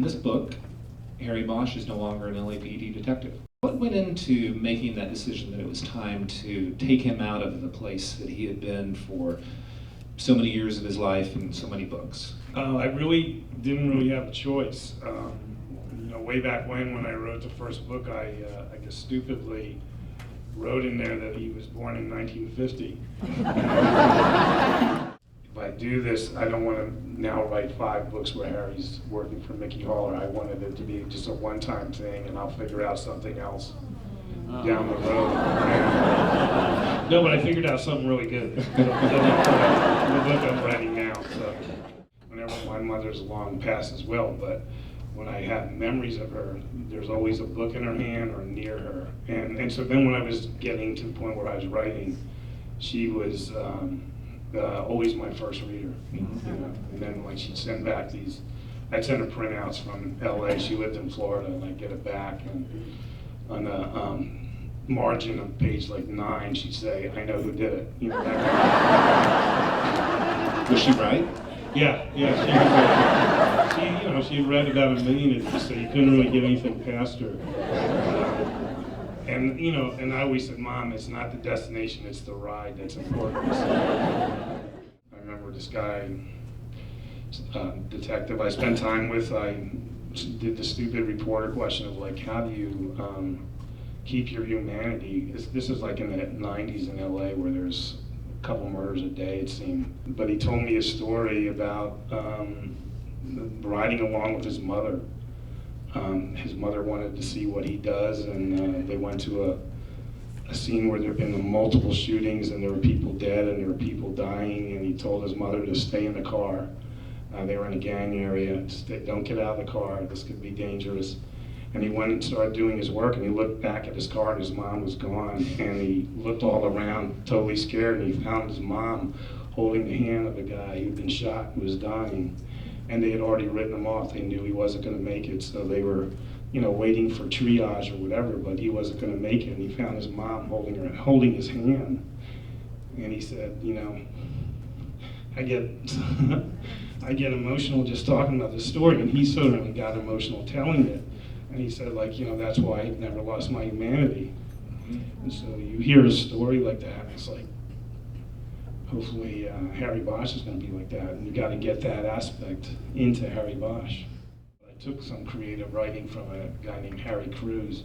this book, Harry Bosch is no longer an LAPD detective. What went into making that decision that it was time to take him out of the place that he had been for so many years of his life and so many books? I really didn't really have a choice. Way back when I wrote the first book, I guess stupidly wrote in there that he was born in 1950. If I do this, I don't want to now write 5 books where Harry's working for Mickey Haller. I wanted it to be just a one-time thing, and I'll figure out something else down the road. No, but I figured out something really good. The book I'm writing now. So whenever my mother's long past as well, but when I have memories of her, there's always a book in her hand or near her. And so then when I was getting to the point where I was writing, she was always my first reader. And then like she'd send back these, I'd send her printouts from LA. She lived in Florida, and I'd get it back. And on the margin of page like 9, she'd say, "I know who did it." That kind of Was she right? Yeah. She read about 1 million of these, so you couldn't really get anything past her. And I always said, "Mom, it's not the destination, it's the ride that's important." So, I remember this guy, detective I spent time with, I did the stupid reporter question of like, how do you keep your humanity? This is like in the 90s in LA where there's a couple murders a day, it seemed. But he told me a story about riding along with his mother. His mother wanted to see what he does, and they went to a scene where there had been multiple shootings, and there were people dead and there were people dying, and he told his mother to stay in the car. They were in a gang area. Don't get out of the car, this could be dangerous. And he went and started doing his work, and he looked back at his car, and his mom was gone. And he looked all around, totally scared, and he found his mom holding the hand of a guy who'd been shot and was dying. And they had already written him off. They knew he wasn't going to make it, so they were, waiting for triage or whatever, but he wasn't going to make it. And he found his mom holding his hand. And he said, I get emotional just talking about this story, and he certainly got emotional telling it. And he said, that's why I never lost my humanity. And so you hear a story like that, and it's like, hopefully Harry Bosch is going to be like that, and you got to get that aspect into Harry Bosch. I took some creative writing from a guy named Harry Cruz,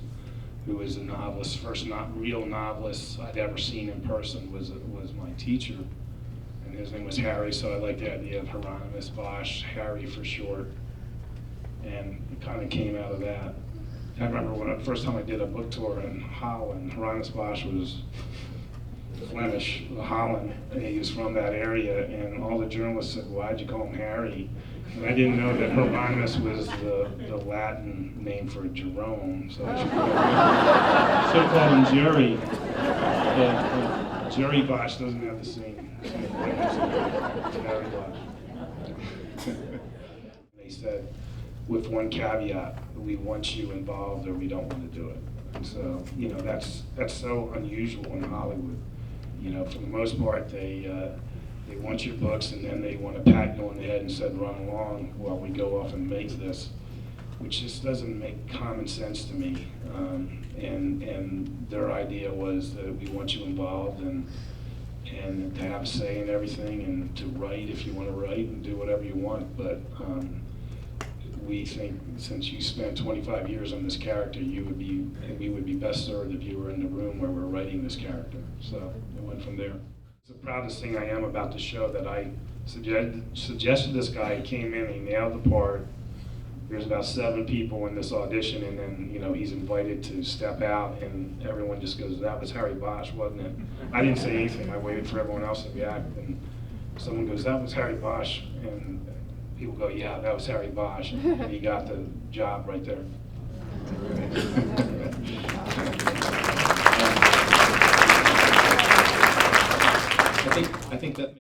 who was a novelist, first real novelist I'd ever seen in person, was my teacher. And his name was Harry, so I like the idea of Hieronymus Bosch, Harry for short. And it kind of came out of that. I remember when the first time I did a book tour in Holland, Hieronymus Bosch was Flemish, Holland, and he was from that area, and all the journalists said, "Why'd you call him Harry?" And I didn't know that Hieronymus was the Latin name for Jerome, so I should have called him Jerry. But Jerry Bosch doesn't have the same as Harry Bosch. They said, with one caveat, we want you involved or we don't want to do it. And so, that's so unusual in Hollywood. For the most part, they want your books, and then they want to pat you on the head and said, "Run along while we go off and make this," which just doesn't make common sense to me. And their idea was that we want you involved and to have a say in everything, and to write if you want to write and do whatever you want. But we think since you spent 25 years on this character, we would be best served if you were in the room where we're writing this character. So it went from there. It's the proudest thing I am about the show that I suggested this guy. He came in, he nailed the part. There's about 7 people in this audition, and then he's invited to step out, and everyone just goes, "That was Harry Bosch, wasn't it?" I didn't say anything. I waited for everyone else to react, and someone goes, "That was Harry Bosch," and people go, "Yeah, that was Harry Bosch," and he got the job right there. I think that